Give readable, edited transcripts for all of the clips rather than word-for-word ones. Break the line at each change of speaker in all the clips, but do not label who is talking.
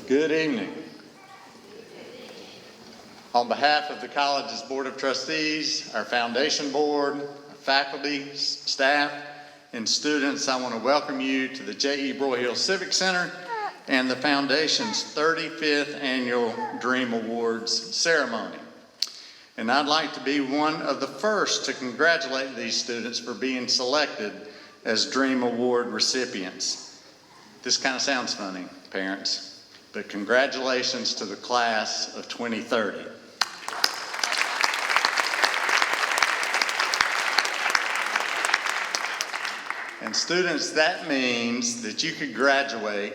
Good evening. On behalf of the college's Board of Trustees, our Foundation Board, our faculty, staff, and students, I want to welcome you to the J.E. Broyhill Civic Center and the Foundation's 35th Annual Dream Awards ceremony. And I'd like to be one of the first to congratulate these students for being selected as Dream Award recipients. This kind of sounds funny, parents, but congratulations to the class of 2030. And students, that means that you could graduate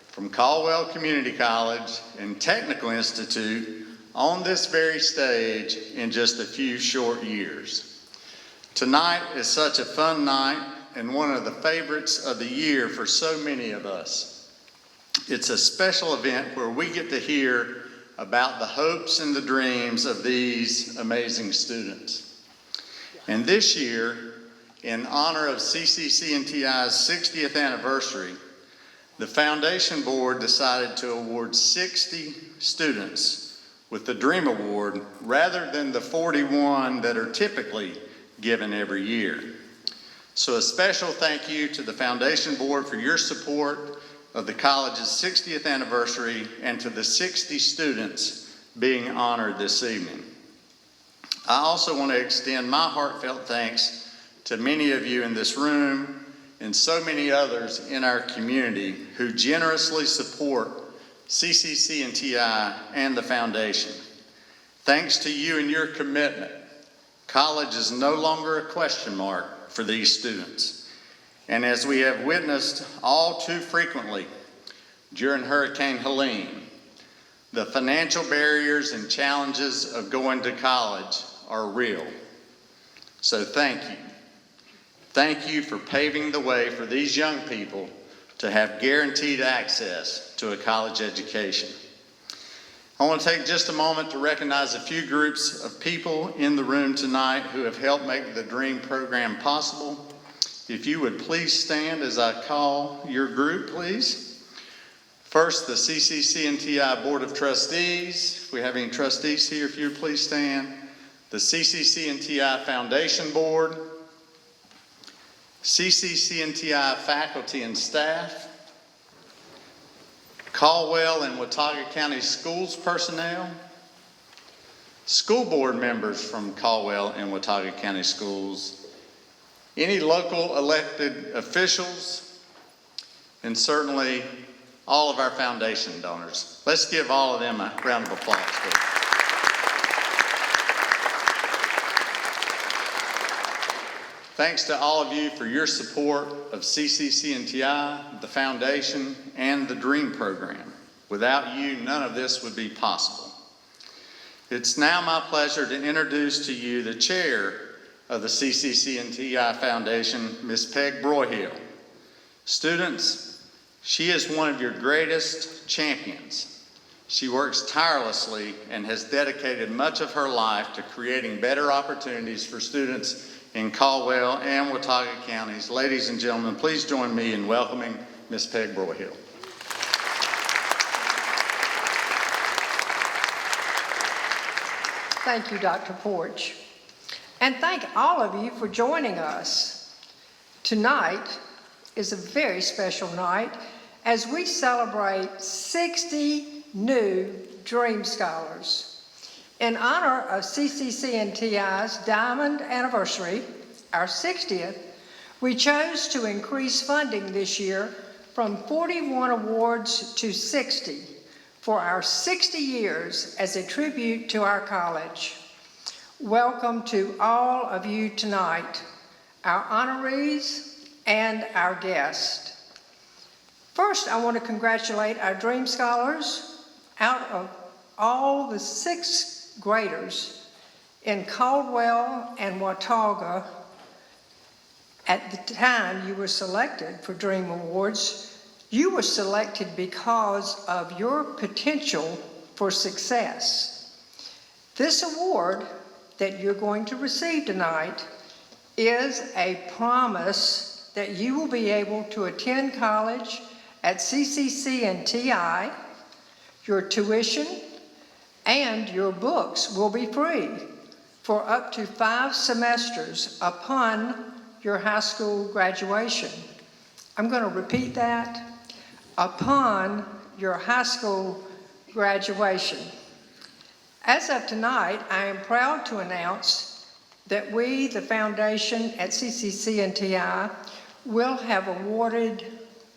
from Caldwell Community College and Technical Institute on this very stage in just a few short years. Tonight is such a fun night and one of the favorites of the year for so many of us. It's a special event where we get to hear about the hopes and the dreams of these amazing students. And this year, in honor of CCC&TI's 60th anniversary, the Foundation Board decided to award 60 students with the Dream Award rather than the 41 that are typically given every year. So a special thank you to the Foundation Board for your support of the college's 60th anniversary and to the 60 students being honored this evening. I also want to extend my heartfelt thanks to many of you in this room and so many others in our community who generously support CCC&TI and the Foundation. Thanks to you and your commitment, college is no longer a question mark for these students. And as we have witnessed all too frequently during Hurricane Helene, the financial barriers and challenges of going to college are real. So thank you. Thank you for paving the way for these young people to have guaranteed access to a college education. I want to take just a moment to recognize a few groups of people in the room tonight who have helped make the DREAM program possible. If you would please stand as I call your group, please. First, the CCC&TI Board of Trustees. If we have any trustees here, if you would please stand. The CCC&TI Foundation Board. CCC&TI faculty and staff, Caldwell and Watauga County Schools personnel, school board members from Caldwell and Watauga County Schools, any local elected officials, and certainly all of our foundation donors. Let's give all of them a round of applause, please. Thanks to all of you for your support of CCC&TI, the Foundation, and the DREAM program. Without you, none of this would be possible. It's now my pleasure to introduce to you the chair of the CCC&TI Foundation, Ms. Peg Broyhill. Students, she is one of your greatest champions. She works tirelessly and has dedicated much of her life to creating better opportunities for students in Caldwell and Watauga counties. Ladies and gentlemen, please join me in welcoming Ms. Peg Broyhill.
Thank you, Dr. Porch. And thank all of you for joining us. Tonight is a very special night as we celebrate 60 new Dream Scholars. In honor of CCC&TI's Diamond Anniversary, our 60th, we chose to increase funding this year from 41 awards to 60 for our 60 years as a tribute to our college. Welcome to all of you tonight, our honorees and our guests. First, I want to congratulate our Dream Scholars. Out of all the 6th graders in Caldwell and Watauga, at the time you were selected for Dream Awards, you were selected because of your potential for success. This award that you're going to receive tonight is a promise that you will be able to attend college at CCC&TI Your tuition and your books will be free for up to 5 semesters upon your high school graduation. I'm going to repeat that. Upon your high school graduation. As of tonight, I am proud to announce that we, the foundation at CCC&TI, will have awarded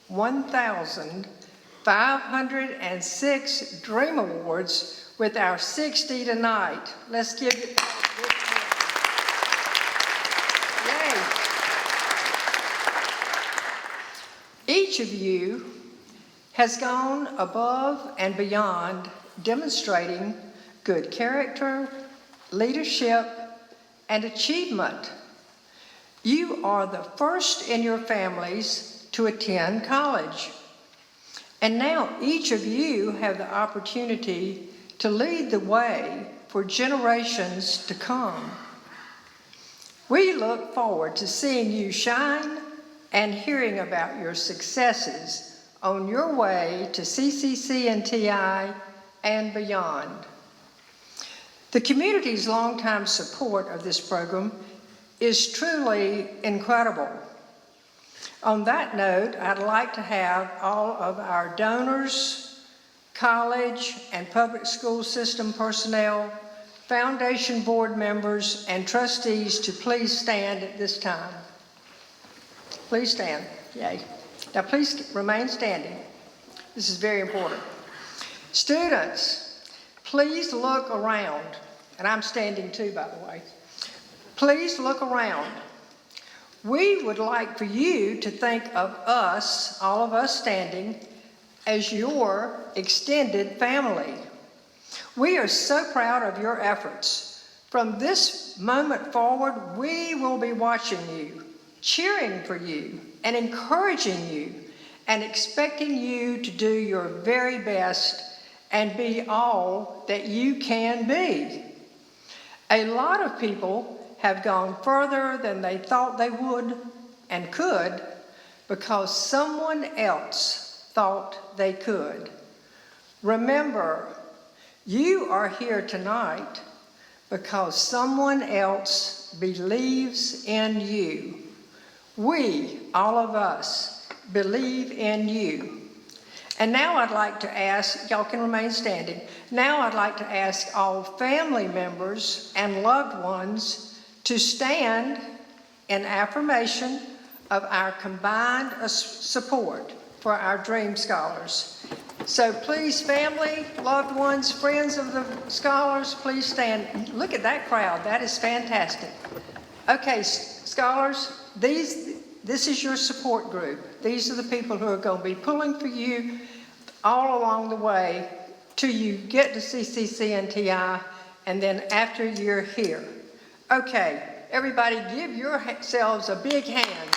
1,506 Dream Awards with our 60 tonight. Let's give it. Yay. Each of you has gone above and beyond, demonstrating good character, leadership, and achievement. You are the first in your families to attend college. And now each of you have the opportunity to lead the way for generations to come. We look forward to seeing you shine and hearing about your successes on your way to CCC&TI and beyond. The community's longtime support of this program is truly incredible. On that note, I'd like to have all of our donors, college and public school system personnel, foundation board members, and trustees to please stand at this time. Please stand. Yay. Now please remain standing. This is very important. Students, please look around. And I'm standing too, by the way. Please look around. We would like for you to think of us, all of us standing, as your extended family. We are so proud of your efforts. From this moment forward, we will be watching you, cheering for you, and encouraging you, and expecting you to do your very best and be all that you can be. A lot of people have gone further than they thought they would and could because someone else thought they could. Remember, you are here tonight because someone else believes in you. We, all of us, believe in you. And now I'd like to ask, y'all can remain standing. Now I'd like to ask all family members and loved ones to stand in affirmation of our combined support for our Dream Scholars. So please, family, loved ones, friends of the scholars, please stand. Look at that crowd. That is fantastic. Okay, scholars, this is your support group. These are the people who are going to be pulling for you all along the way till you get to CCC&TI and then after you're here. Okay, everybody give yourselves a big hand.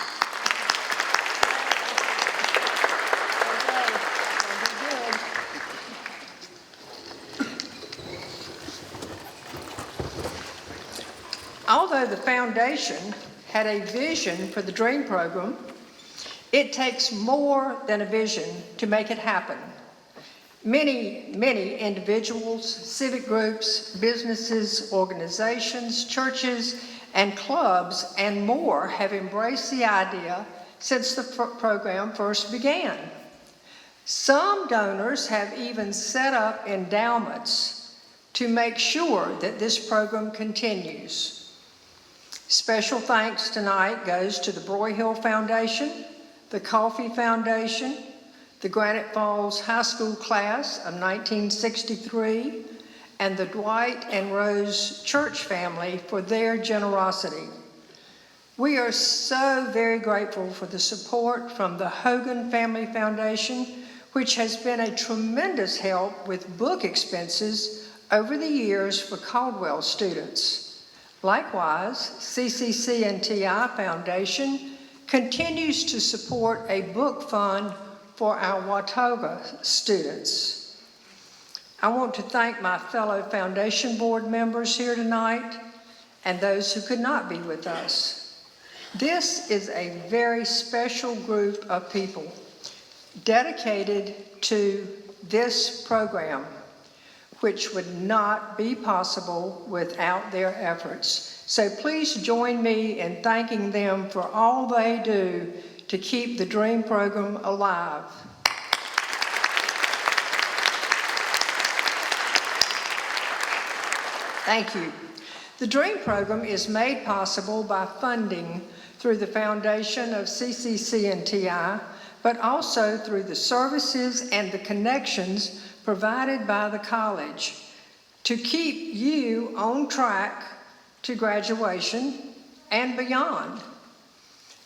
Although the foundation had a vision for the DREAM program, it takes more than a vision to make it happen. Many, many individuals, civic groups, businesses, organizations, churches, and clubs, and more have embraced the idea since the program first began. Some donors have even set up endowments to make sure that this program continues. Special thanks tonight goes to the Broyhill Foundation, the Coffey Foundation, the Granite Falls High School class of 1963, and the Dwight and Rose Church family for their generosity. We are so very grateful for the support from the Hogan Family Foundation, which has been a tremendous help with book expenses over the years for Caldwell students. Likewise, CCC&TI Foundation continues to support a book fund for our Watauga students. I want to thank my fellow foundation board members here tonight and those who could not be with us. This is a very special group of people. dedicated to this program, which would not be possible without their efforts. So please join me in thanking them for all they do to keep the DREAM program alive. Thank you. The DREAM program is made possible by funding through the foundation of CCC&TI, but also through the services and the connections provided by the college to keep you on track to graduation and beyond.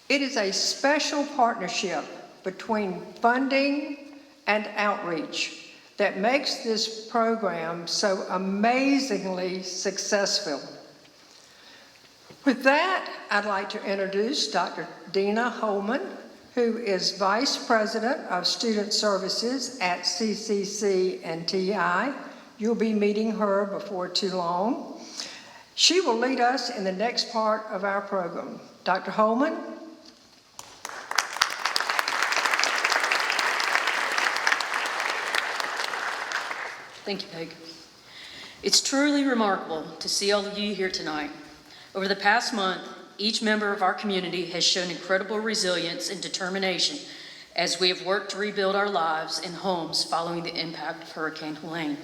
It is a special partnership between funding and outreach that makes this program so amazingly successful. With that, I'd like to introduce Dr. Dina Holman, who is Vice President of Student Services at CCC&TI. You'll be meeting her before too long. She will lead us in the next part of our program. Dr. Holman?
Thank you, Peg. It's truly remarkable to see all of you here tonight. Over the past month, each member of our community has shown incredible resilience and determination as we have worked to rebuild our lives and homes following the impact of Hurricane Helene.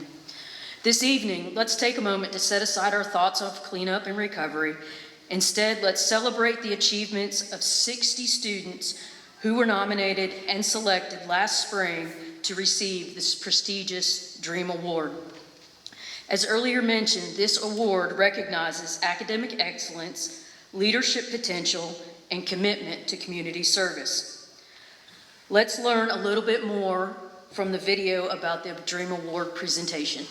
This evening, let's take a moment to set aside our thoughts of cleanup and recovery. Instead, let's celebrate the achievements of 60 students who were nominated and selected last spring to receive this prestigious DREAM Award. As earlier mentioned, this award recognizes academic excellence, leadership potential, and commitment to community service. Let's learn a little bit more from the video about the DREAM Award presentation.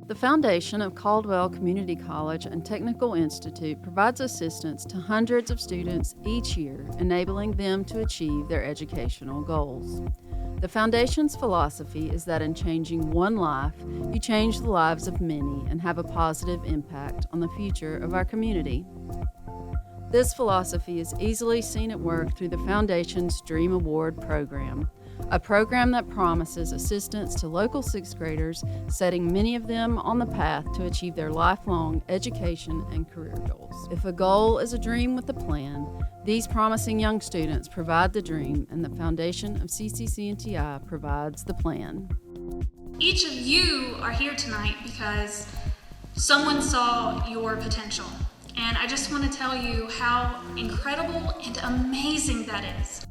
The foundation of Caldwell Community College and Technical Institute provides assistance to hundreds of students each year, enabling them to achieve their educational goals. The foundation's philosophy is that in changing one life, you change the lives of many and have a positive impact on the future of our community. This philosophy is easily seen at work through the foundation's DREAM Award program, a program that promises assistance to local sixth graders, setting many of them on the path to achieve their lifelong education and career goals. If a goal is a dream with a plan, these promising young students provide the dream, and the foundation of CCC&TI provides the plan.
Each of you are here tonight because someone saw your potential. And I just want to tell you how incredible and amazing that is.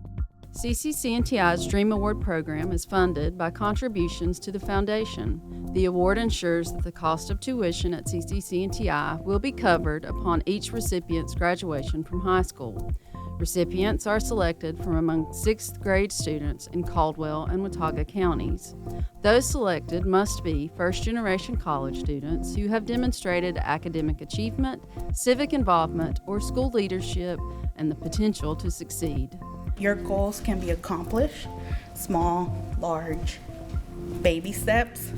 CCC&TI's DREAM Award program is funded by contributions to the foundation. The award ensures that the cost of tuition at CCC&TI will be covered upon each recipient's graduation from high school. Recipients are selected from among 6th grade students in Caldwell and Watauga counties. Those selected must be first-generation college students who have demonstrated academic achievement, civic involvement, or school leadership, and the potential to succeed.
Your goals can be accomplished, small, large, baby steps,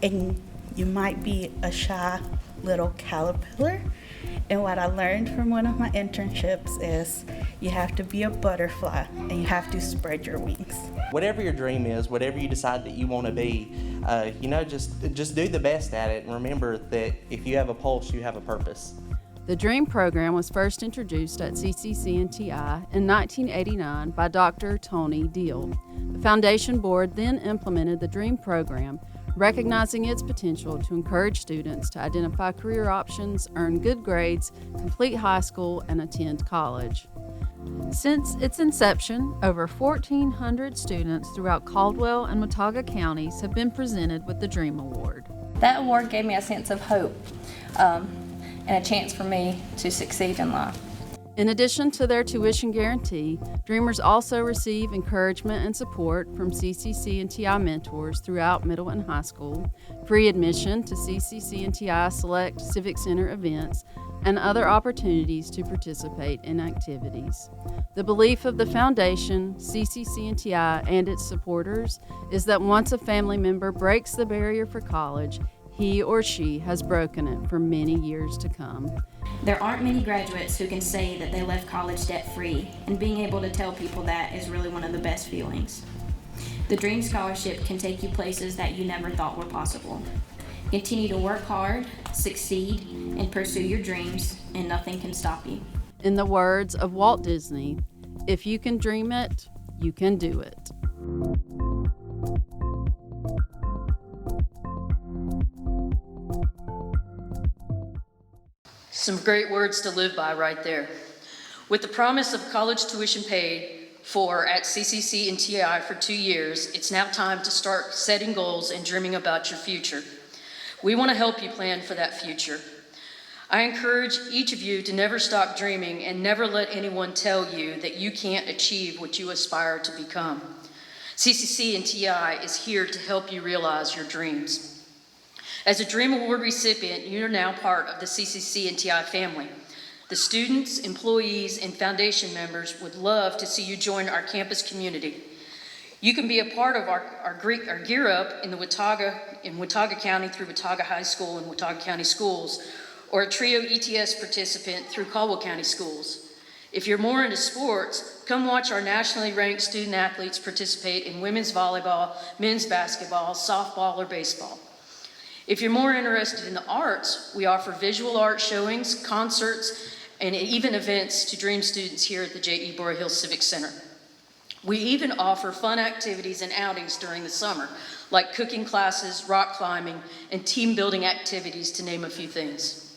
and you might be a shy little caterpillar. And what I learned from one of my internships is you have to be a butterfly and you have to spread your wings.
Whatever your dream is, whatever you decide that you want to be, just do the best at it, and remember that if you have a pulse, you have a purpose.
The DREAM program was first introduced at CCC&TI in 1989 by Dr. Tony Deal. The Foundation Board then implemented the DREAM program, recognizing its potential to encourage students to identify career options, earn good grades, complete high school, and attend college. Since its inception, over 1,400 students throughout Caldwell and Watauga counties have been presented with the DREAM Award.
That award gave me a sense of hope and a chance for me to succeed in life.
In addition to their tuition guarantee, Dreamers also receive encouragement and support from CCC&TI mentors throughout middle and high school, free admission to CCC&TI select Civic Center events, and other opportunities to participate in activities. The belief of the Foundation, CCC&TI, and its supporters is that once a family member breaks the barrier for college, he or she has broken it for many years to come.
There aren't many graduates who can say that they left college debt-free, and being able to tell people that is really one of the best feelings. The Dream Scholarship can take you places that you never thought were possible. Continue to work hard, succeed, and pursue your dreams, and nothing can stop you.
In the words of Walt Disney, if you can dream it, you can do it.
Some great words to live by right there. With the promise of college tuition paid for at CCC and TI for 2 years, it's now time to start setting goals and dreaming about your future. We want to help you plan for that future. I encourage each of you to never stop dreaming and never let anyone tell you that you can't achieve what you aspire to become. CCC and TI is here to help you realize your dreams. As a Dream Award recipient, you are now part of the CCC and TI family. The students, employees, and foundation members would love to see you join our campus community. You can be a part of our Gear Up in Watauga County through Watauga High School and Watauga County Schools, or a TRIO ETS participant through Caldwell County Schools. If you're more into sports, come watch our nationally ranked student athletes participate in women's volleyball, men's basketball, softball, or baseball. If you're more interested in the arts, we offer visual art showings, concerts, and even events to Dream students here at the J.E. Broyhill Civic Center. We even offer fun activities and outings during the summer, like cooking classes, rock climbing, and team building activities, to name a few things.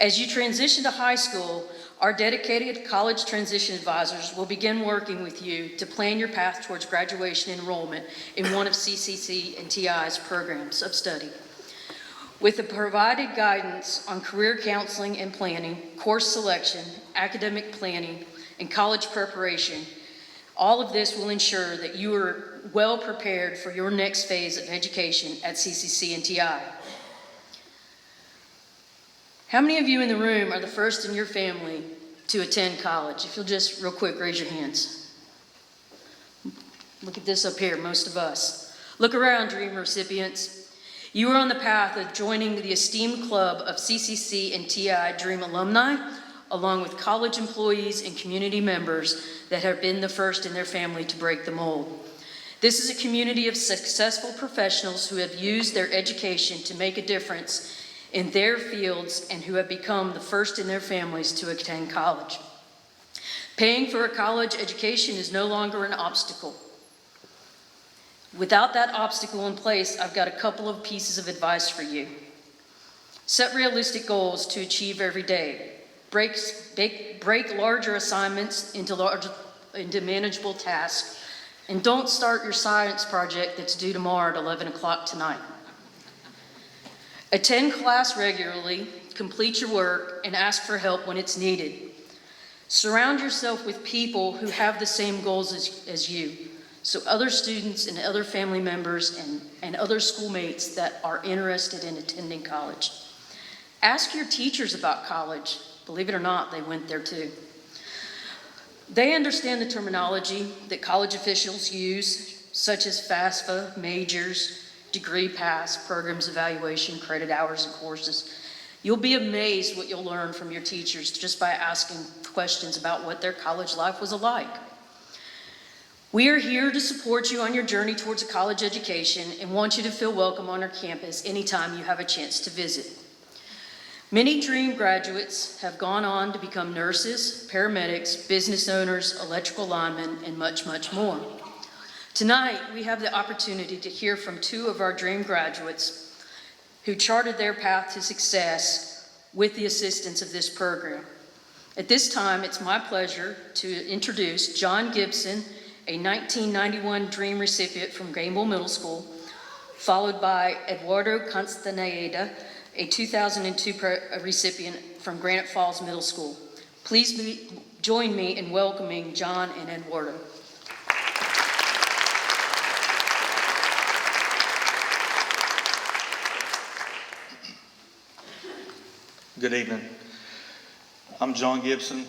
As you transition to high school, our dedicated college transition advisors will begin working with you to plan your path towards graduation enrollment in one of CCC and TI's programs of study. With the provided guidance on career counseling and planning, course selection, academic planning, and college preparation, all of this will ensure that you are well prepared for your next phase of education at CCC and TI. How many of you in the room are the first in your family to attend college? If you'll just real quick raise your hands. Look at this up here, most of us. Look around, Dream recipients. You are on the path of joining the esteemed club of CCC and TI Dream alumni, along with college employees and community members that have been the first in their family to break the mold. This is a community of successful professionals who have used their education to make a difference in their fields and who have become the first in their families to attend college. Paying for a college education is no longer an obstacle. Without that obstacle in place, I've got a couple of pieces of advice for you. Set realistic goals to achieve every day. Break larger assignments into manageable tasks, and don't start your science project that's due tomorrow at 11 o'clock tonight. Attend class regularly, complete your work, and ask for help when it's needed. Surround yourself with people who have the same goals as you. So other students and other family members and other schoolmates that are interested in attending college. Ask your teachers about college. Believe it or not, they went there too. They understand the terminology that college officials use, such as FAFSA, majors, degree pass, programs evaluation, credit hours, and courses. You'll be amazed what you'll learn from your teachers just by asking questions about what their college life was like. We are here to support you on your journey towards a college education and want you to feel welcome on our campus anytime you have a chance to visit. Many Dream graduates have gone on to become nurses, paramedics, business owners, electrical linemen, and much, much more. Tonight, we have the opportunity to hear from two of our Dream graduates who charted their path to success with the assistance of this program. At this time, it's my pleasure to introduce John Gibson, a 1991 Dream recipient from Greenville Middle School, followed by Eduardo Castaneda, a 2002 recipient from Granite Falls Middle School. Please join me in welcoming John and Eduardo.
Good evening. I'm John Gibson.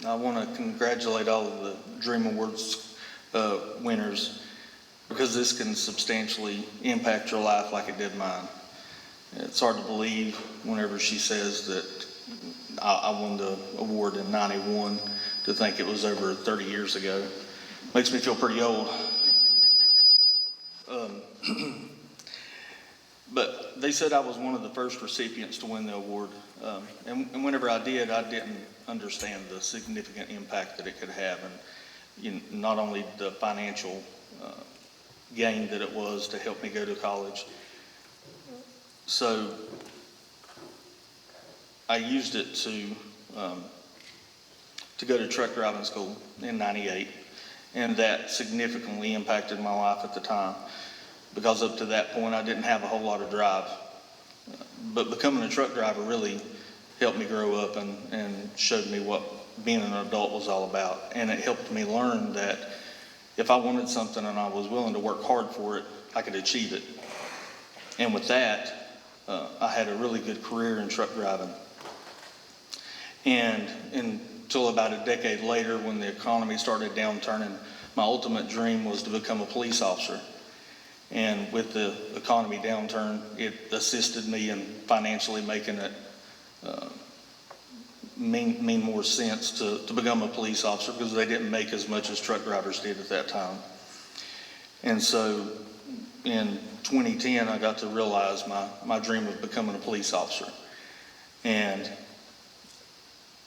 I want to congratulate all of the Dream Awards winners, because this can substantially impact your life like it did mine. It's hard to believe whenever she says that I won the award in '91, to think it was over 30 years ago. Makes me feel pretty old. But they said I was one of the first recipients to win the award. And whenever I did, I didn't understand the significant impact that it could have, and not only the financial gain that it was to help me go to college. So I used it to go to truck driving school in '98, and that significantly impacted my life at the time, because up to that point I didn't have a whole lot of drive. But becoming a truck driver really helped me grow up and showed me what being an adult was all about. And it helped me learn that if I wanted something and I was willing to work hard for it, I could achieve it. And with that, I had a really good career in truck driving. And until about a decade later, when the economy started downturning, my ultimate dream was to become a police officer. And with the economy downturn, it assisted me in financially making it mean more sense to become a police officer, because they didn't make as much as truck drivers did at that time. And so in 2010, I got to realize my dream of becoming a police officer. And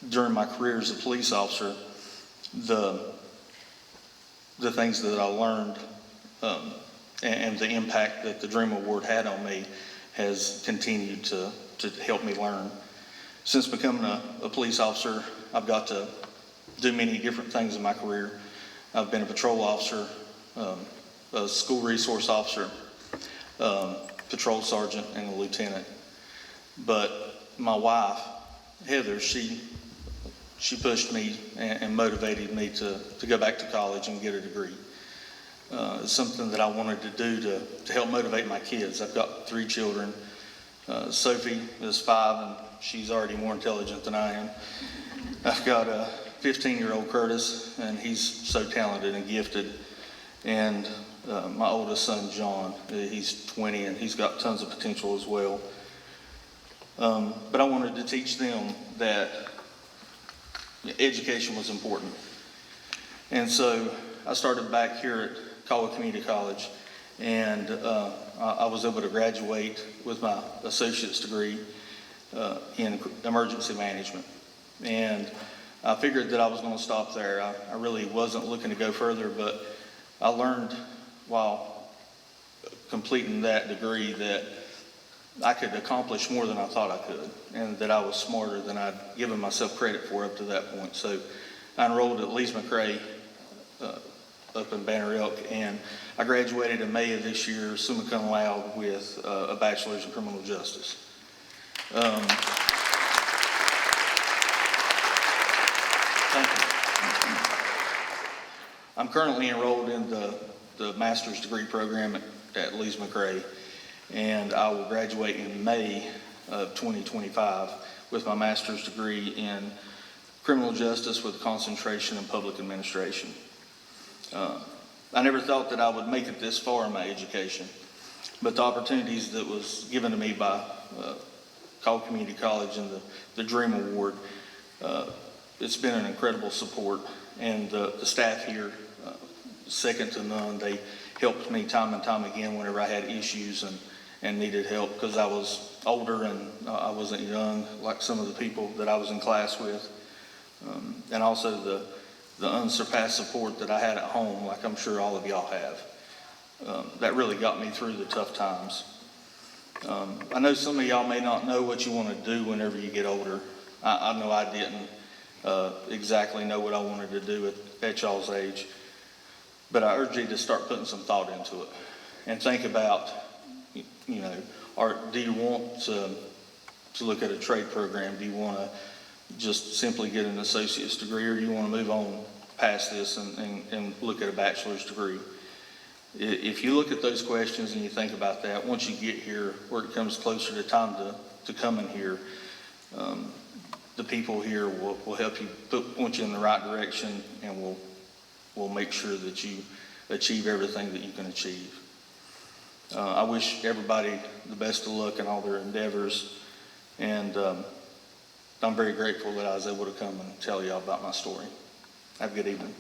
during my career as a police officer, the things that I learned and the impact that the Dream Award had on me has continued to help me learn. Since becoming a police officer, I've got to do many different things in my career. I've been a patrol officer, a school resource officer, patrol sergeant, and a lieutenant. But my wife, Heather, she pushed me and motivated me to go back to college and get a degree. It's something that I wanted to do to help motivate my kids. I've got 3 children. Sophie is 5, and she's already more intelligent than I am. I've got a 15-year-old Curtis, and he's so talented and gifted. And my oldest son, John, he's 20, and he's got tons of potential as well. But I wanted to teach them that education was important. And so I started back here at Caldwell Community College, and I was able to graduate with my associate's degree in emergency management. And I figured that I was going to stop there. I really wasn't looking to go further, but I learned while completing that degree that I could accomplish more than I thought I could, and that I was smarter than I'd given myself credit for up to that point. So I enrolled at Lees McRae up in Banner Elk, and I graduated in May of this year, summa cum laude, with a bachelor's in criminal justice. Thank you. I'm currently enrolled in the master's degree program at Lees McRae, and I will graduate in May of 2025 with my master's degree in criminal justice with a concentration in public administration. I never thought that I would make it this far in my education, but the opportunities that was given to me by Caldwell Community College and the Dream Award, it's been an incredible support, and the staff here, second to none. They helped me time and time again whenever I had issues and needed help, because I was older and I wasn't young like some of the people that I was in class with. And also the unsurpassed support that I had at home, like I'm sure all of y'all have. That really got me through the tough times. I know some of y'all may not know what you want to do whenever you get older. I know I didn't exactly know what I wanted to do at y'all's age. But I urge you to start putting some thought into it and think about, do you want to look at a trade program? Do you want to just simply get an associate's degree, or do you want to move on past this and look at a bachelor's degree? If you look at those questions and you think about that, once you get here, where it comes closer to time to coming here, the people here will help you point you in the right direction, and will make sure that you achieve everything that you can achieve. I wish everybody the best of luck in all their endeavors, and I'm very grateful that I was able to come and tell y'all about my story. Have a good evening.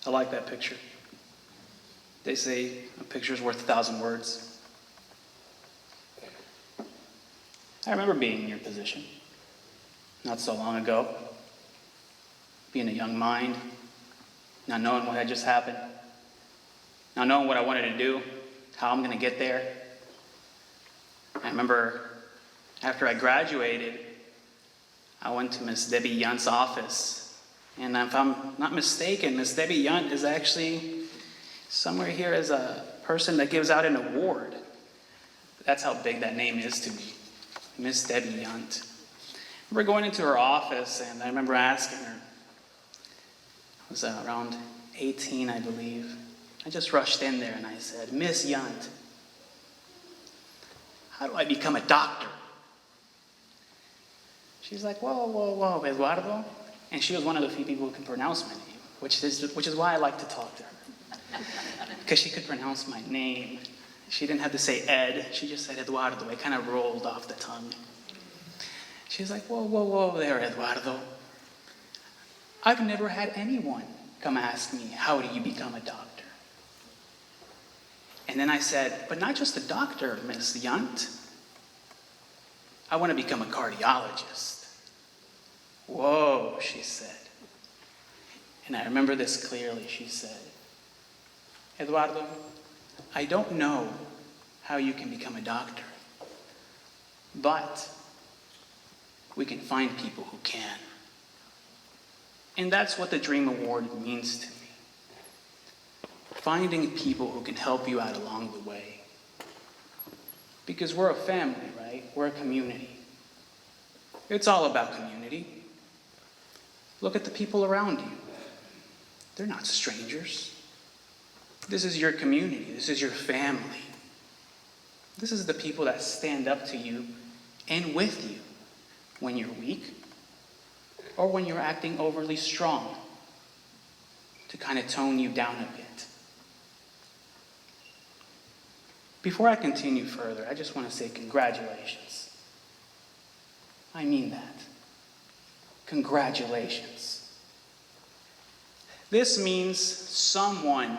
I like that picture. They say a picture's worth 1,000 words. I remember being in your position not so long ago, being a young mind, not knowing what had just happened, not knowing what I wanted to do, how I'm going to get there. I remember after I graduated, I went to Miss Debbie Yunt's office. And if I'm not mistaken, Miss Debbie Yunt is actually somewhere here as a person that gives out an award. That's how big that name is to me, Miss Debbie Yunt. I remember going into her office, and I remember asking her, I was around 18, I believe. I just rushed in there and I said, Miss Yunt, how do I become a doctor? She's like, whoa, Eduardo. And she was one of the few people who can pronounce my name, which is why I like to talk to her. Because she could pronounce my name. She didn't have to say Ed, she just said Eduardo. It kind of rolled off the tongue. She's like, whoa there, Eduardo. I've never had anyone come ask me, how do you become a doctor? And then I said, but not just a doctor, Miss Yunt. I want to become a cardiologist. Whoa, she said. And I remember this clearly. She said, Eduardo, I don't know how you can become a doctor, but we can find people who can. And that's what the Dream Award means to me. Finding people who can help you out along the way. Because we're a family, right? We're a community. It's all about community. Look at the people around you. They're not strangers. This is your community. This is your family. This is the people that stand up to you and with you when you're weak or when you're acting overly strong to kind of tone you down a bit. Before I continue further, I just want to say congratulations. I mean that. Congratulations. This means someone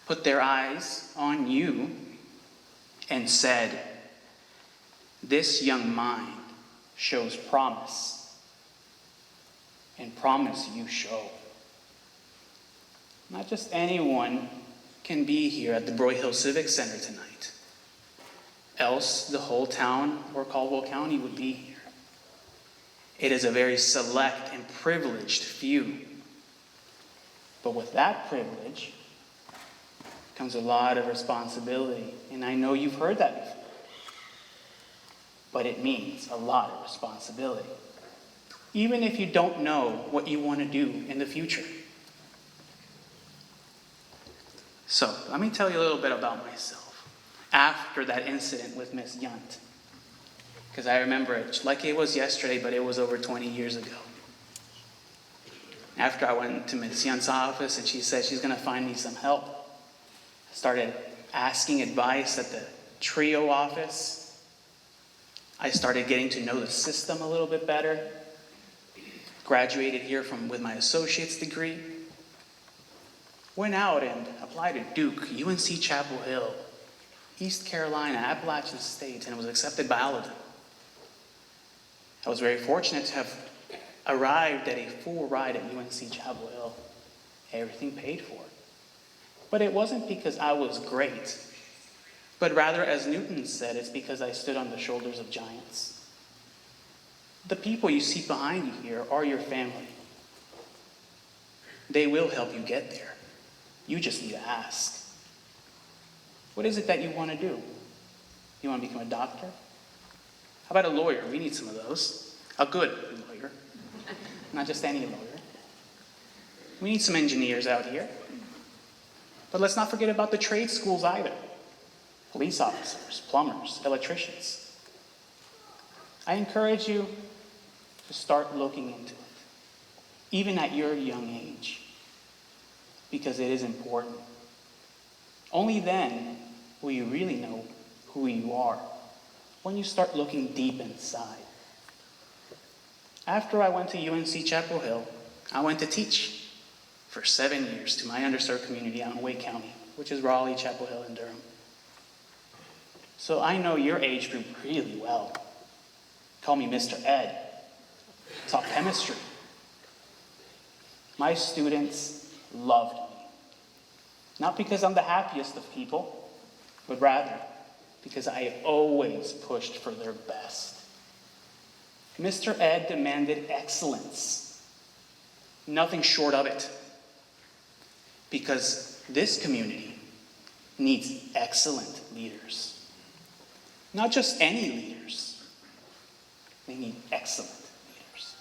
put their eyes on you and said, this young mind shows promise, and promise you show. Not just anyone can be here at the Broy Hill Civic Center tonight. Else the whole town or Caldwell County would be here. It is a very select and privileged few. But with that privilege comes a lot of responsibility. And I know you've heard that before. But it means a lot of responsibility. Even if you don't know what you want to do in the future. So, let me tell you a little bit about myself after that incident with Miss Yunt. Because I remember it like it was yesterday, but it was over 20 years ago. After I went to Miss Yunt's office and she said she's going to find me some help, I started asking advice at the TRIO office. I started getting to know the system a little bit better. Graduated here with my associate's degree. Went out and applied to Duke, UNC Chapel Hill, East Carolina, Appalachian State, and was accepted by all of them. I was very fortunate to have arrived at a full ride at UNC Chapel Hill. Everything paid for. But it wasn't because I was great, but rather, as Newton said, it's because I stood on the shoulders of giants. The people you see behind you here are your family. They will help you get there. You just need to ask. What is it that you want to do? You want to become a doctor? How about a lawyer? We need some of those. A good lawyer. Not just any lawyer. We need some engineers out here. But let's not forget about the trade schools either. Police officers, plumbers, electricians. I encourage you to start looking into it, even at your young age, because it is important. Only then will you really know who you are, when you start looking deep inside. After I went to UNC Chapel Hill, I went to teach for 7 years to my underserved community out in Wake County, which is Raleigh, Chapel Hill, and Durham. So I know your age group really well. Call me Mr. Ed. Taught chemistry. My students loved me. Not because I'm the happiest of people, but rather because I have always pushed for their best. Mr. Ed demanded excellence, nothing short of it, because this community needs excellent leaders. Not just any leaders, they need excellent leaders.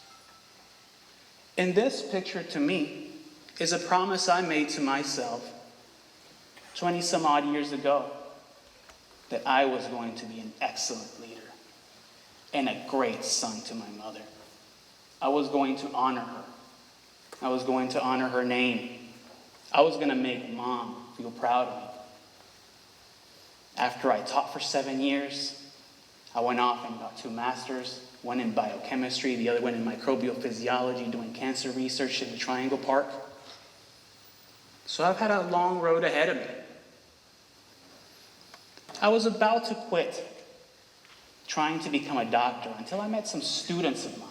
And this picture to me is a promise I made to myself 20 some odd years ago, that I was going to be an excellent leader and a great son to my mother. I was going to honor her. I was going to honor her name. I was going to make Mom feel proud of me. After I taught for 7 years, I went off and got 2 masters, one in biochemistry, the other one in microbial physiology, doing cancer research in the Triangle Park. So I've had a long road ahead of me. I was about to quit trying to become a doctor until I met some students of mine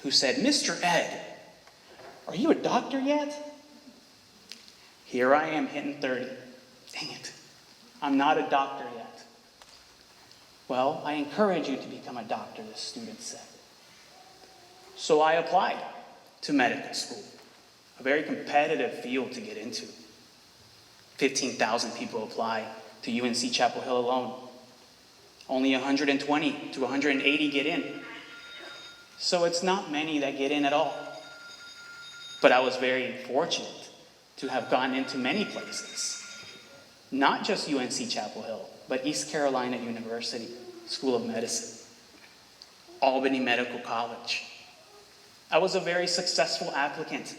who said, "Mr. Ed, are you a doctor yet?" Here I am hitting 30. Dang it, I'm not a doctor yet. Well, I encourage you to become a doctor, the student said. So I applied to medical school, a very competitive field to get into. 15,000 people apply to UNC Chapel Hill alone. Only 120 to 180 get in. So it's not many that get in at all. But I was very fortunate to have gone into many places. Not just UNC Chapel Hill, but East Carolina University School of Medicine, Albany Medical College. I was a very successful applicant,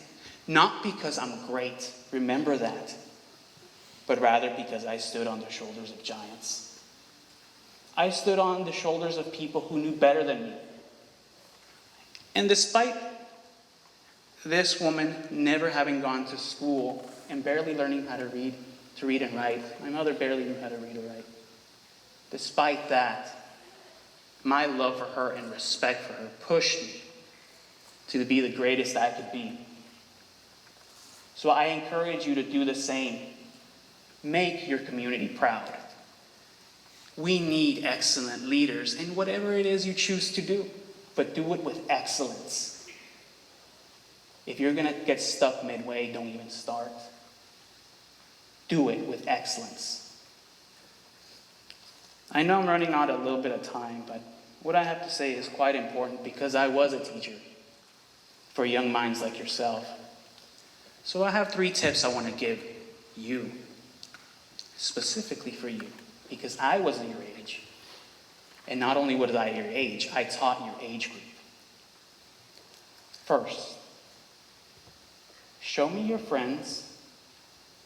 not because I'm great, remember that, but rather because I stood on the shoulders of giants. I stood on the shoulders of people who knew better than me. And despite this woman never having gone to school and barely learning how to read and write, my mother barely knew how to read or write. Despite that, my love for her and respect for her pushed me to be the greatest I could be. So I encourage you to do the same. Make your community proud. We need excellent leaders in whatever it is you choose to do, but do it with excellence. If you're going to get stuck midway, don't even start. Do it with excellence. I know I'm running out a little bit of time, but what I have to say is quite important because I was a teacher for young minds like yourself. So I have 3 tips I want to give you, specifically for you, because I was your age. And not only was I your age, I taught your age group. First, show me your friends,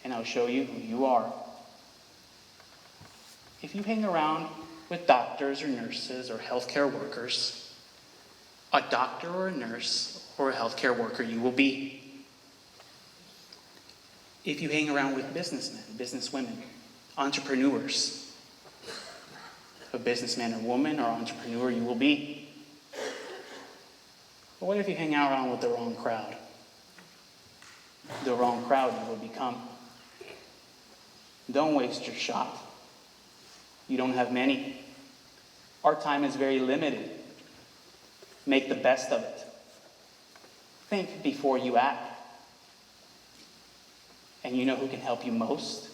and I'll show you who you are. If you hang around with doctors or nurses or healthcare workers, a doctor or a nurse or a healthcare worker you will be. If you hang around with businessmen, businesswomen, entrepreneurs, a businessman or woman or entrepreneur you will be. But what if you hang out around with the wrong crowd? The wrong crowd you will become. Don't waste your shot. You don't have many. Our time is very limited. Make the best of it. Think before you act. And you know who can help you most?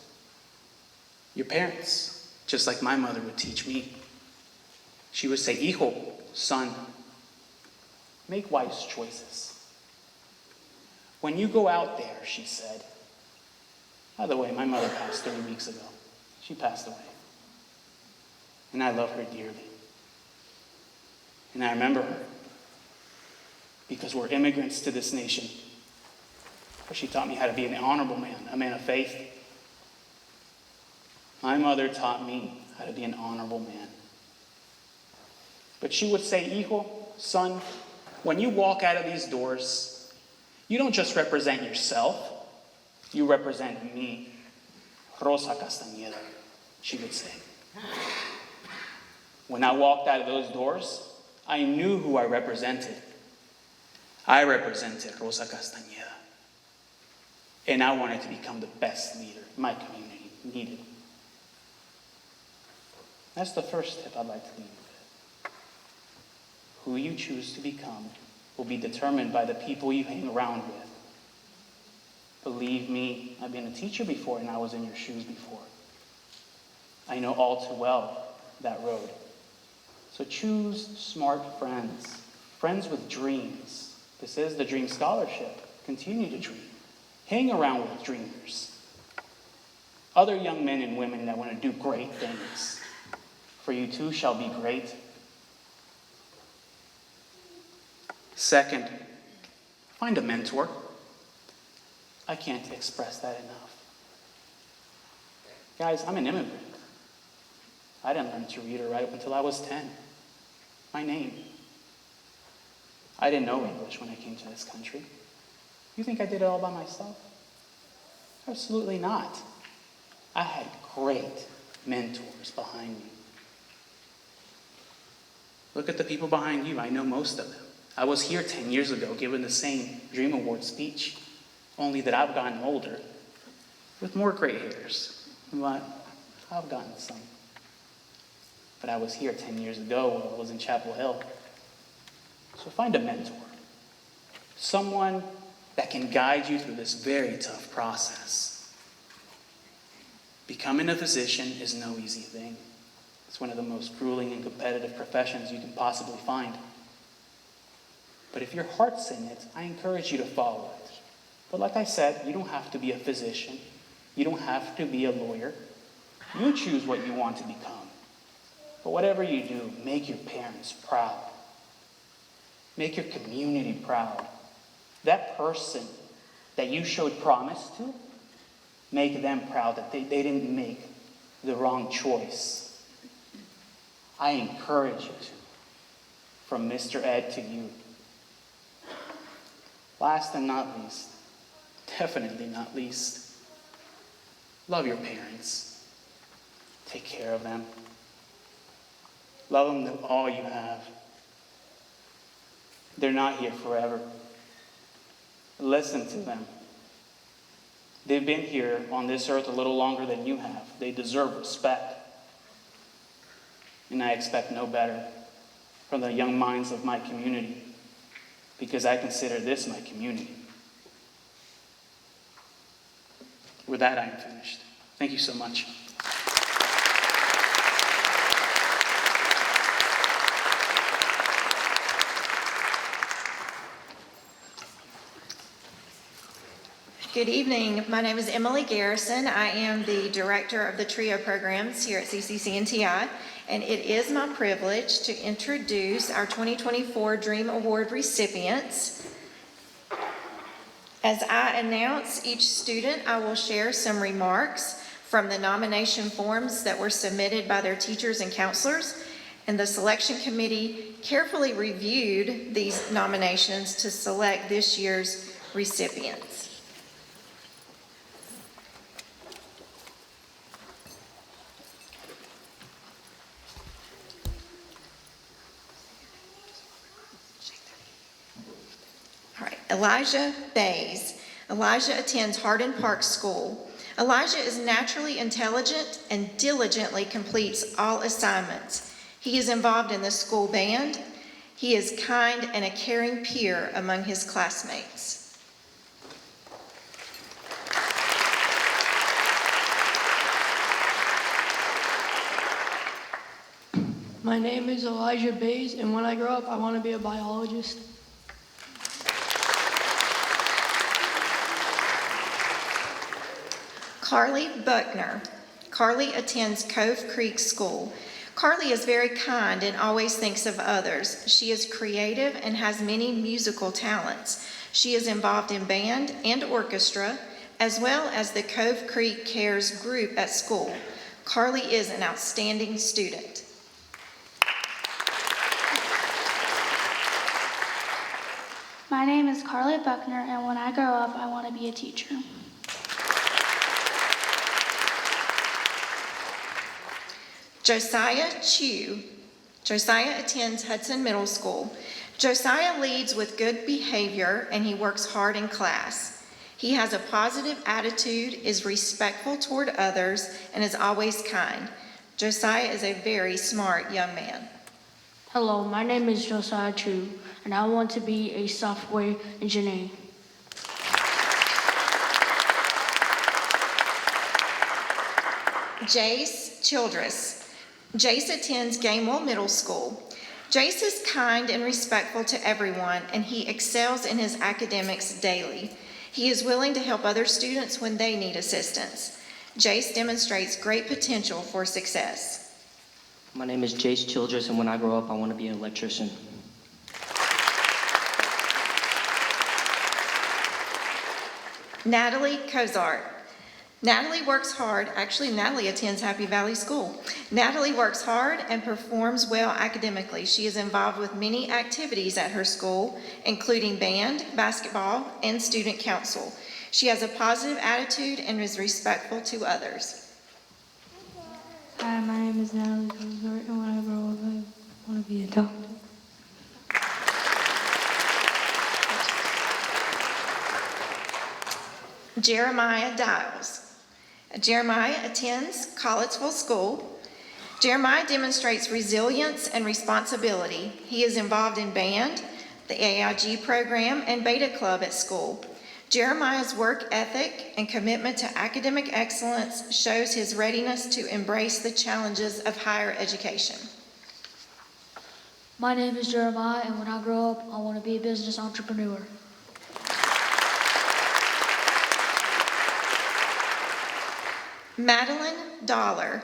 Your parents, just like my mother would teach me. She would say, "Hijo, son, make wise choices. When you go out there, she said, by the way, my mother passed 3 weeks ago. She passed away. And I love her dearly. And I remember her because we're immigrants to this nation. She taught me how to be an honorable man, a man of faith. My mother taught me how to be an honorable man. But she would say, hijo, son, when you walk out of these doors, you don't just represent yourself, you represent me, Rosa Castañeda, she would say. When I walked out of those doors, I knew who I represented. I represented Rosa Castañeda. And I wanted to become the best leader my community needed. That's the first tip I'd like to leave you with. Who you choose to become will be determined by the people you hang around with. Believe me, I've been a teacher before and I was in your shoes before. I know all too well that road. So choose smart friends, friends with dreams. This is the Dream Scholarship. Continue to dream. Hang around with dreamers. Other young men and women that want to do great things. For you too shall be great. Second, find a mentor. I can't express that enough. Guys, I'm an immigrant. I didn't learn to read or write until I was 10. My name. I didn't know English when I came to this country. You think I did it all by myself? Absolutely not. I had great mentors behind me. Look at the people behind you. I know most of them. I was here 10 years ago giving the same Dream Award speech, only that I've gotten older with more gray hairs. But I've gotten some. But I was here 10 years ago when I was in Chapel Hill. So find a mentor. Someone that can guide you through this very tough process. Becoming a physician is no easy thing. It's one of the most grueling and competitive professions you can possibly find. But if your heart's in it, I encourage you to follow it. But like I said, you don't have to be a physician. You don't have to be a lawyer. You choose what you want to become. But whatever you do, make your parents proud. Make your community proud. That person that you showed promise to, make them proud that they didn't make the wrong choice. I encourage you to, from Mr. Ed to you. Last and not least, definitely not least, love your parents. Take care of them. Love them with all you have. They're not here forever. Listen to them. They've been here on this earth a little longer than you have. They deserve respect. And I expect no better from the young minds of my community, because I consider this my community. With that, I am finished. Thank you so much.
Good evening. My name is Emily Garrison. I am the director of the TRIO programs here at CCCNTI, and it is my privilege to introduce our 2024 Dream Award recipients. As I announce each student, I will share some remarks from the nomination forms that were submitted by their teachers and counselors, and the selection committee carefully reviewed these nominations to select this year's recipients. Elijah Bays. Elijah attends Hardin Park School. Elijah is naturally intelligent and diligently completes all assignments. He is involved in the school band. He is kind and a caring peer among his classmates.
My name is Elijah Bays, and when I grow up, I want to be a biologist.
Carly Buckner. Carly attends Cove Creek School. Carly is very kind and always thinks of others. She is creative and has many musical talents. She is involved in band and orchestra, as well as the Cove Creek Cares group at school. Carly is an outstanding student.
My name is Carly Buckner, and when I grow up, I want to be a teacher.
Josiah Chu. Josiah attends Hudson Middle School. Josiah leads with good behavior, and he works hard in class. He has a positive attitude, is respectful toward others, and is always kind. Josiah is a very smart young man.
Hello, my name is Josiah Chu, and I want to be a software engineer.
Jace Childress. Jace attends Gamewell Middle School. Jace is kind and respectful to everyone, and he excels in his academics daily. He is willing to help other students when they need assistance. Jace demonstrates great potential for success.
My name is Jace Childress, and when I grow up, I want to be an electrician.
Natalie Cozart. Natalie works hard. Actually, Natalie attends Happy Valley School. Natalie works hard and performs well academically. She is involved with many activities at her school, including band, basketball, and student council. She has a positive attitude and is respectful to others.
Hi, my name is Natalie Cozart, and when I grow up, I want to be a doctor.
Jeremiah Dials. Jeremiah attends Collettsville School. Jeremiah demonstrates resilience and responsibility. He is involved in band, the AIG program, and Beta Club at school. Jeremiah's work ethic and commitment to academic excellence shows his readiness to embrace the challenges of higher education.
My name is Jeremiah, and when I grow up, I want to be a business entrepreneur.
Madeline Dollar.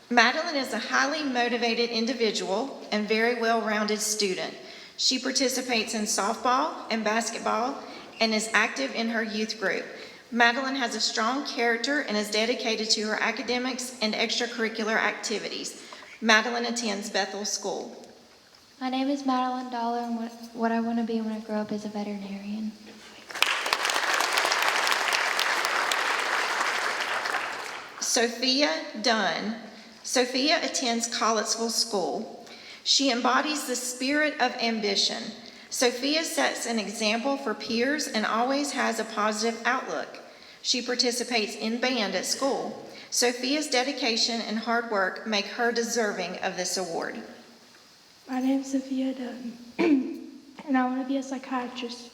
Madeline is a highly motivated individual and very well-rounded student. She participates in softball and basketball and is active in her youth group. Madeline has a strong character and is dedicated to her academics and extracurricular activities. Madeline attends Bethel School.
My name is Madeline Dollar, and what I want to be when I grow up is a veterinarian.
Sophia Dunn. Sophia attends Collettsville School. She embodies the spirit of ambition. Sophia sets an example for peers and always has a positive outlook. She participates in band at school. Sophia's dedication and hard work make her deserving of this award.
My name is Sophia Dunn, and I want to be a psychiatrist.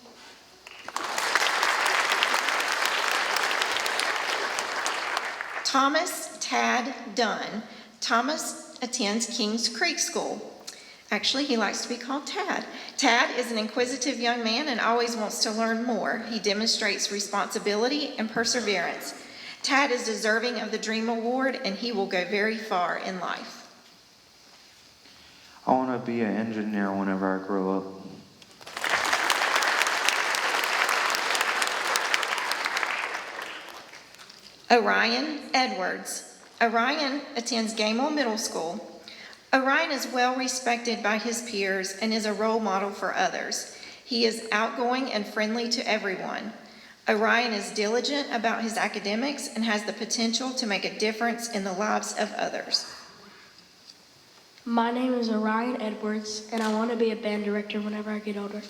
Thomas Tad Dunn. Thomas attends Kings Creek School. Actually, he likes to be called Tad. Tad is an inquisitive young man and always wants to learn more. He demonstrates responsibility and perseverance. Tad is deserving of the Dream Award, and he will go very far in life.
I want to be an engineer whenever I grow up.
Orion Edwards. Orion attends Gamewell Middle School. Orion is well respected by his peers and is a role model for others. He is outgoing and friendly to everyone. Orion is diligent about his academics and has the potential to make a difference in the lives of others.
My name is Orion Edwards, and I want to be a band director whenever I get older.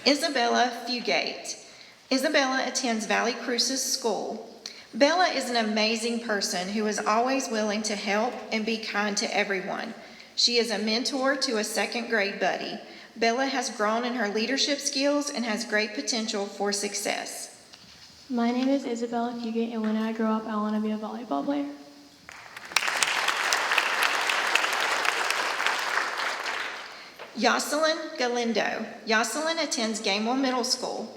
Isabella Fugate. Isabella attends Valley Cruces School. Bella is an amazing person who is always willing to help and be kind to everyone. She is a mentor to a second grade buddy. Bella has grown in her leadership skills and has great potential for success.
My name is Isabella Fugate, and when I grow up, I want to be a volleyball player.
Jocelyn Galindo. Jocelyn attends Gamewell Middle School.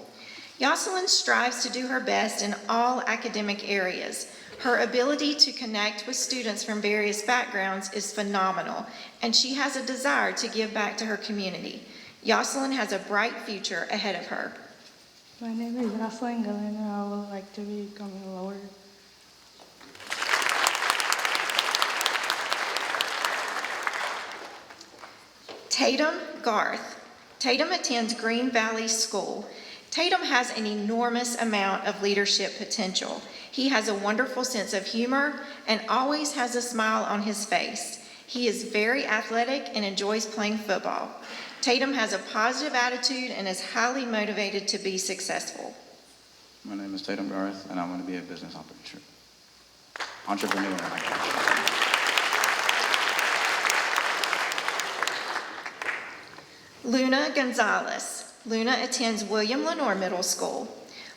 Jocelyn strives to do her best in all academic areas. Her ability to connect with students from various backgrounds is phenomenal, and she has a desire to give back to her community. Jocelyn has a bright future ahead of her.
My name is Jocelyn Galindo. I would like to become a lawyer.
Tatum Garth. Tatum attends Green Valley School. Tatum has an enormous amount of leadership potential. He has a wonderful sense of humor and always has a smile on his face. He is very athletic and enjoys playing football. Tatum has a positive attitude and is highly motivated to be successful.
My name is Tatum Garth, and I want to be a business entrepreneur.
Luna Gonzalez. Luna attends William Lenore Middle School.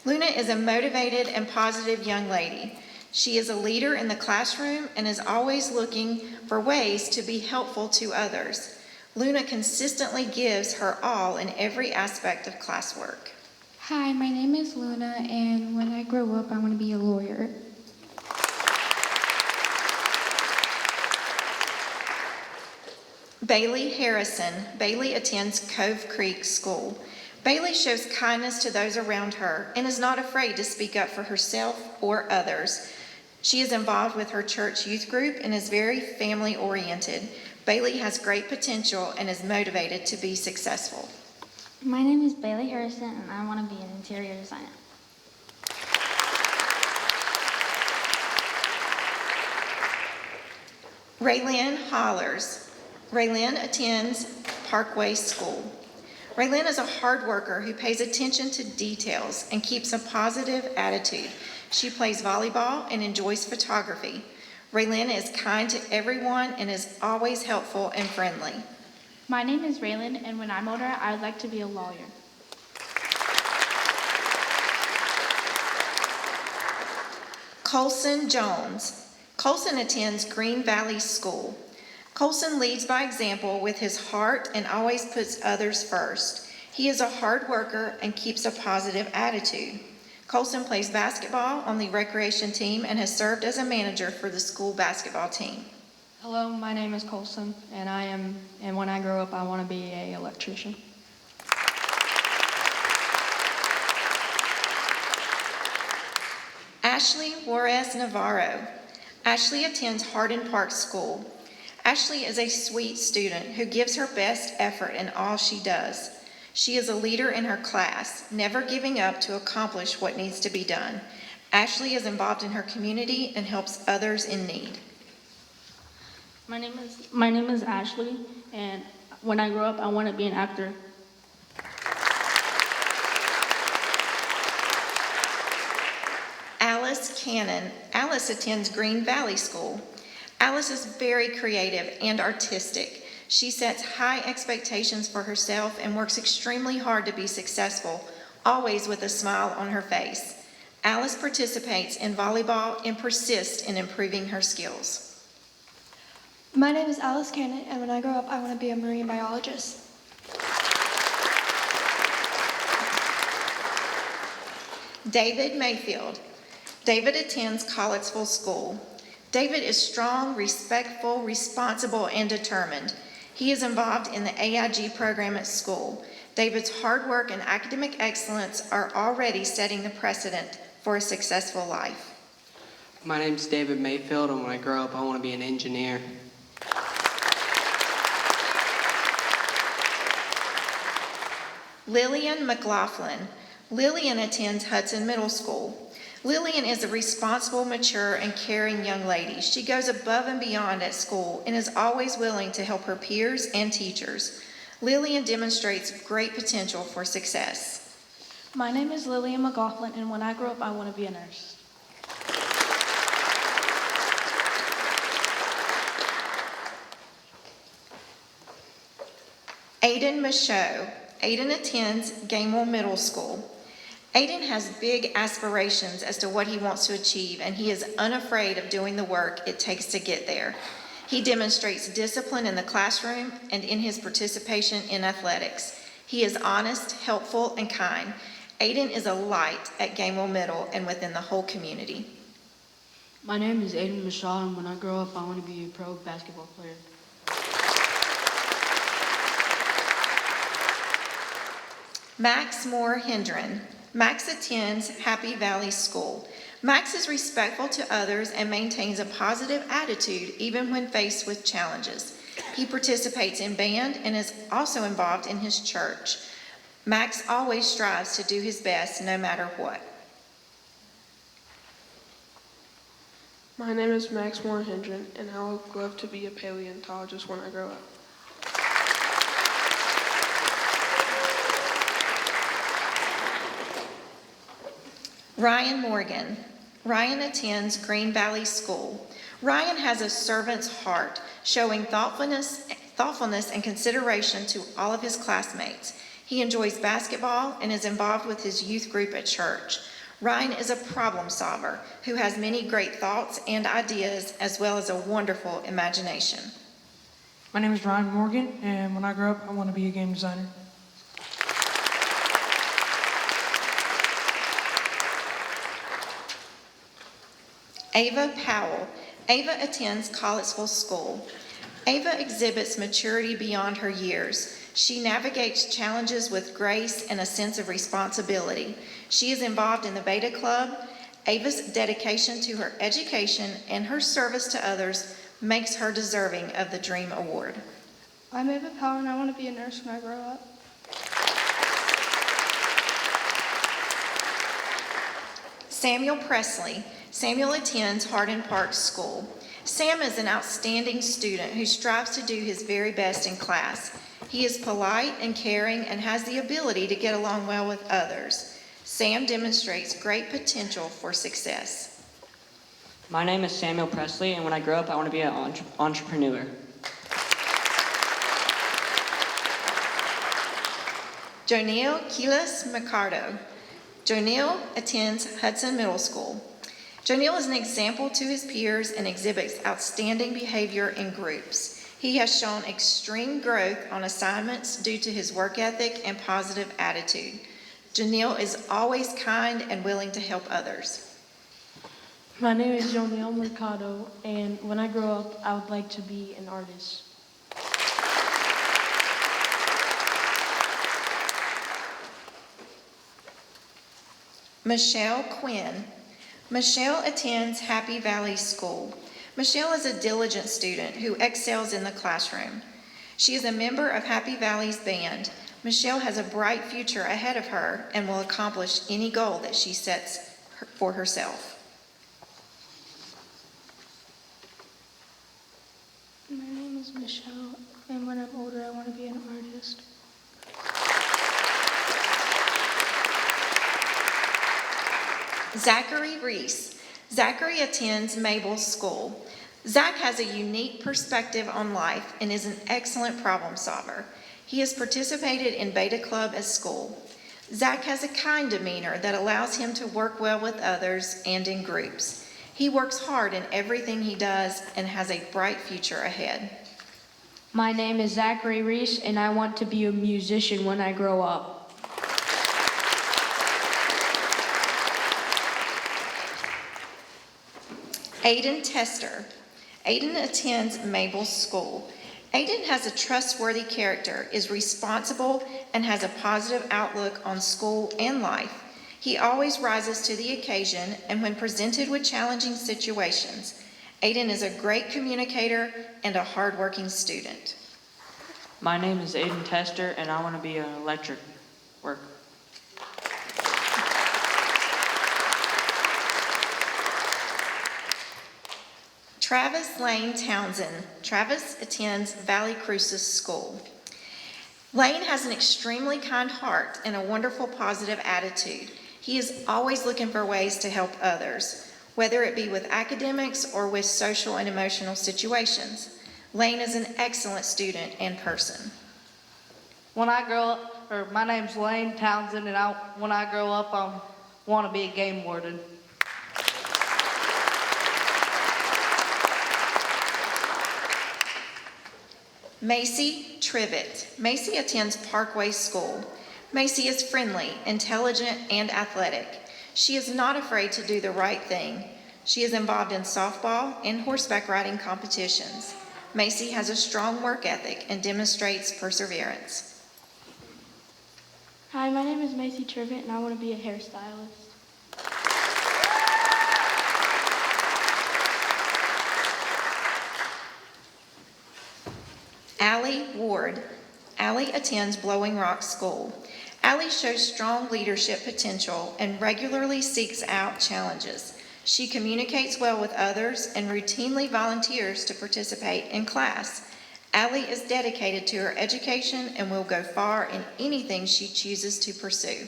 Luna is a motivated and positive young lady. She is a leader in the classroom and is always looking for ways to be helpful to others. Luna consistently gives her all in every aspect of classwork.
Hi, my name is Luna, and when I grow up, I want to be a lawyer.
Bailey Harrison. Bailey attends Cove Creek School. Bailey shows kindness to those around her and is not afraid to speak up for herself or others. She is involved with her church youth group and is very family-oriented. Bailey has great potential and is motivated to be successful.
My name is Bailey Harrison, and I want to be an interior designer.
Raylynn Hollers. Raylynn attends Parkway School. Raylynn is a hard worker who pays attention to details and keeps a positive attitude. She plays volleyball and enjoys photography. Raylynn is kind to everyone and is always helpful and friendly.
My name is Raylynn, and when I'm older, I would like to be a lawyer.
Colson Jones. Colson attends Green Valley School. Colson leads by example with his heart and always puts others first. He is a hard worker and keeps a positive attitude. Colson plays basketball on the recreation team and has served as a manager for the school basketball team.
Hello, my name is Colson, and when I grow up, I want to be an electrician.
Ashley Juarez Navarro. Ashley attends Hardin Park School. Ashley is a sweet student who gives her best effort in all she does. She is a leader in her class, never giving up to accomplish what needs to be done. Ashley is involved in her community and helps others in need.
My name is Ashley, and when I grow up, I want to be an actor.
Alice Cannon. Alice attends Green Valley School. Alice is very creative and artistic. She sets high expectations for herself and works extremely hard to be successful, always with a smile on her face. Alice participates in volleyball and persists in improving her skills.
My name is Alice Cannon, and when I grow up, I want to be a marine biologist.
David Mayfield. David attends Collettsville School. David is strong, respectful, responsible, and determined. He is involved in the AIG program at school. David's hard work and academic excellence are already setting the precedent for a successful life.
My name's David Mayfield, and when I grow up, I want to be an engineer.
Lillian McLaughlin. Lillian attends Hudson Middle School. Lillian is a responsible, mature, and caring young lady. She goes above and beyond at school and is always willing to help her peers and teachers. Lillian demonstrates great potential for success.
My name is Lillian McLaughlin, and when I grow up, I want to be a nurse.
Aiden Michaud. Aiden attends Gamewell Middle School. Aiden has big aspirations as to what he wants to achieve, and he is unafraid of doing the work it takes to get there. He demonstrates discipline in the classroom and in his participation in athletics. He is honest, helpful, and kind. Aiden is a light at Gamewell Middle and within the whole community.
My name is Aiden Michaud, and when I grow up, I want to be a pro basketball player.
Max Moore Hendren. Max attends Happy Valley School. Max is respectful to others and maintains a positive attitude even when faced with challenges. He participates in band and is also involved in his church. Max always strives to do his best no matter what.
My name is Max Moore Hendren, and I would love to be a paleontologist when I grow up.
Ryan Morgan. Ryan attends Green Valley School. Ryan has a servant's heart, showing thoughtfulness and consideration to all of his classmates. He enjoys basketball and is involved with his youth group at church. Ryan is a problem solver who has many great thoughts and ideas, as well as a wonderful imagination.
My name is Ryan Morgan, and when I grow up, I want to be a game designer.
Ava Powell. Ava attends Collettsville School. Ava exhibits maturity beyond her years. She navigates challenges with grace and a sense of responsibility. She is involved in the Beta Club. Ava's dedication to her education and her service to others makes her deserving of the Dream Award.
I'm Ava Powell, and I want to be a nurse when I grow up.
Samuel Presley. Samuel attends Hardin Park School. Sam is an outstanding student who strives to do his very best in class. He is polite and caring and has the ability to get along well with others. Sam demonstrates great potential for success.
My name is Samuel Presley, and when I grow up, I want to be an entrepreneur.
Jonil Kilas Mercado. Jonil attends Hudson Middle School. Jonil is an example to his peers and exhibits outstanding behavior in groups. He has shown extreme growth on assignments due to his work ethic and positive attitude. Jonil is always kind and willing to help others.
My name is Jonil Mercado, and when I grow up, I would like to be an artist.
Michelle Quinn. Michelle attends Happy Valley School. Michelle is a diligent student who excels in the classroom. She is a member of Happy Valley's band. Michelle has a bright future ahead of her and will accomplish any goal that she sets for herself.
My name is Michelle, and when I'm older, I want to be an artist.
Zachary Reese. Zachary attends Mabel School. Zach has a unique perspective on life and is an excellent problem solver. He has participated in Beta Club at school. Zach has a kind demeanor that allows him to work well with others and in groups. He works hard in everything he does and has a bright future ahead.
My name is Zachary Reese, and I want to be a musician when I grow up.
Aiden Tester. Aiden attends Mabel School. Aiden has a trustworthy character, is responsible, and has a positive outlook on school and life. He always rises to the occasion, and when presented with challenging situations, Aiden is a great communicator and a hardworking student.
My name is Aiden Tester, and I want to be an electric worker.
Travis Lane Townsend. Travis attends Valley Cruces School. Lane has an extremely kind heart and a wonderful positive attitude. He is always looking for ways to help others, whether it be with academics or with social and emotional situations. Lane is an excellent student and person.
When I grow up, my name's Lane Townsend, and when I grow up, I want to be a game warden.
Macy Trivet. Macy attends Parkway School. Macy is friendly, intelligent, and athletic. She is not afraid to do the right thing. She is involved in softball and horseback riding competitions. Macy has a strong work ethic and demonstrates perseverance.
Hi, my name is Macy Trivet, and I want to be a hairstylist.
Allie Ward. Allie attends Blowing Rock School. Allie shows strong leadership potential and regularly seeks out challenges. She communicates well with others and routinely volunteers to participate in class. Allie is dedicated to her education and will go far in anything she chooses to pursue.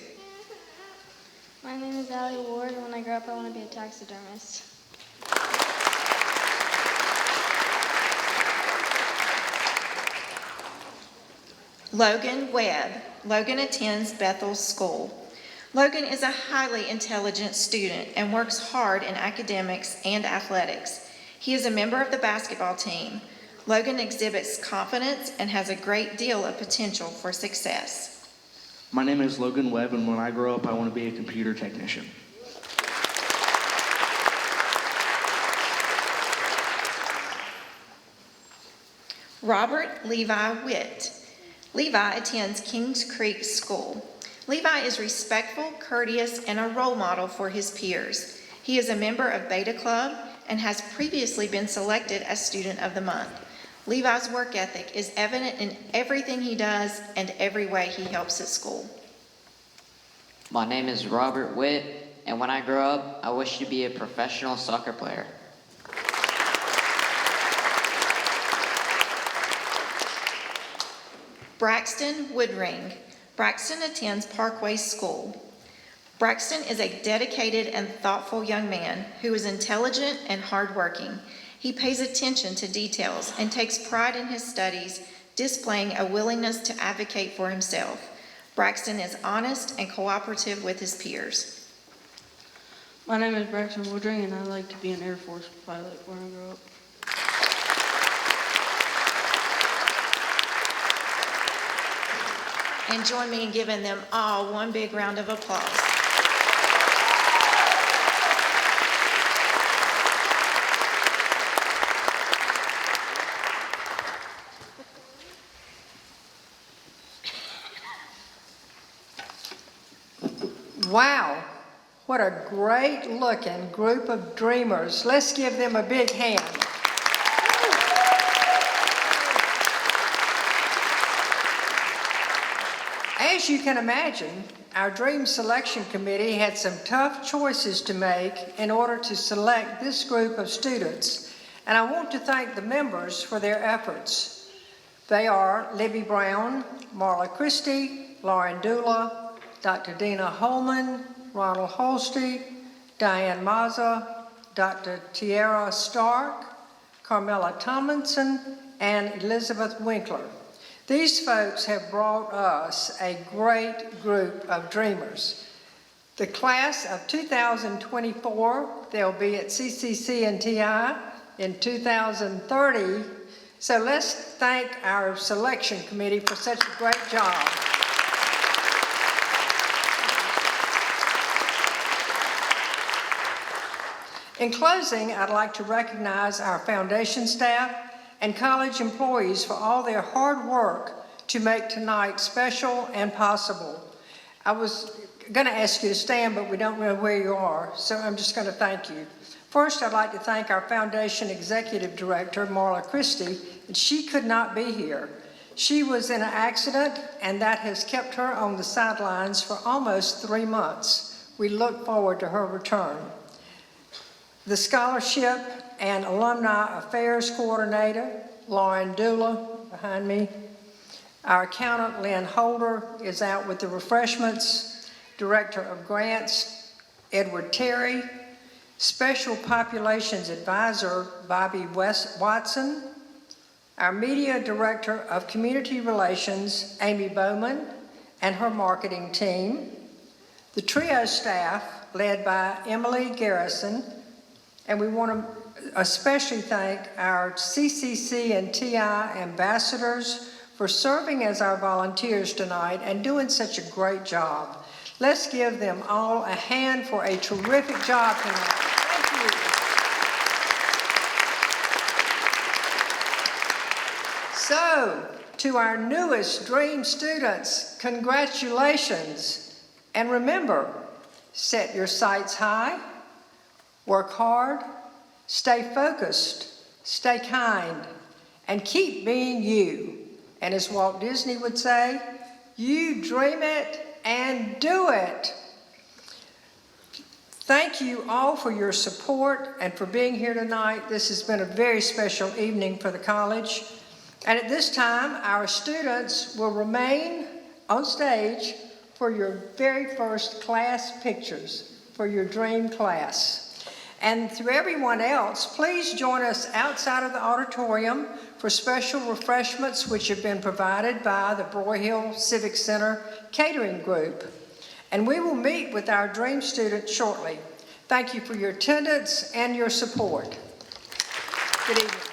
My name is Allie Ward, and when I grow up, I want to be a taxidermist.
Logan Webb. Logan attends Bethel School. Logan is a highly intelligent student and works hard in academics and athletics. He is a member of the basketball team. Logan exhibits confidence and has a great deal of potential for success.
My name is Logan Webb, and when I grow up, I want to be a computer technician.
Robert Levi Witt. Levi attends Kings Creek School. Levi is respectful, courteous, and a role model for his peers. He is a member of Beta Club and has previously been selected as Student of the Month. Levi's work ethic is evident in everything he does and every way he helps at school.
My name is Robert Witt, and when I grow up, I wish to be a professional soccer player.
Braxton Woodring. Braxton attends Parkway School. Braxton is a dedicated and thoughtful young man who is intelligent and hardworking. He pays attention to details and takes pride in his studies, displaying a willingness to advocate for himself. Braxton is honest and cooperative with his peers.
My name is Braxton Woodring, and I'd like to be an Air Force pilot when I grow up.
And join me in giving them all one big round of applause.
Wow, what a great looking group of dreamers. Let's give them a big hand. As you can imagine, our Dream Selection Committee had some tough choices to make in order to select this group of students, and I want to thank the members for their efforts. They are Libby Brown, Marla Christie, Lauren Dula, Dr. Dina Holman, Ronald Holsty, Diane Mazza, Dr. Tiara Stark, Carmela Tomlinson, and Elizabeth Winkler. These folks have brought us a great group of dreamers. The class of 2024, they'll be at CCC and TI in 2030. So let's thank our selection committee for such a great job. In closing, I'd like to recognize our foundation staff and college employees for all their hard work to make tonight special and possible. I was going to ask you to stand, but we don't know where you are, so I'm just going to thank you. First, I'd like to thank our foundation executive director, Marla Christie, and she could not be here. She was in an accident, and that has kept her on the sidelines for almost 3 months. We look forward to her return. The Scholarship and Alumni Affairs Coordinator, Lauren Dula, behind me. Our accountant, Lynn Holder, is out with the refreshments. Director of Grants, Edward Terry. Special Populations Advisor, Bobby Watson. Our Media Director of Community Relations, Amy Bowman, and her marketing team. The TRIO staff, led by Emily Garrison. And we want to especially thank our CCC and TI ambassadors for serving as our volunteers tonight and doing such a great job. Let's give them all a hand for a terrific job tonight. Thank you. So, to our newest Dream students, congratulations. And remember, set your sights high, work hard, stay focused, stay kind, and keep being you. And as Walt Disney would say, you dream it and do it. Thank you all for your support and for being here tonight. This has been a very special evening for the college. And at this time, our students will remain on stage for your very first class pictures for your dream class. And to everyone else, please join us outside of the auditorium for special refreshments which have been provided by the Broyhill Civic Center Catering Group. And we will meet with our dream students shortly. Thank you for your attendance and your support. Good evening.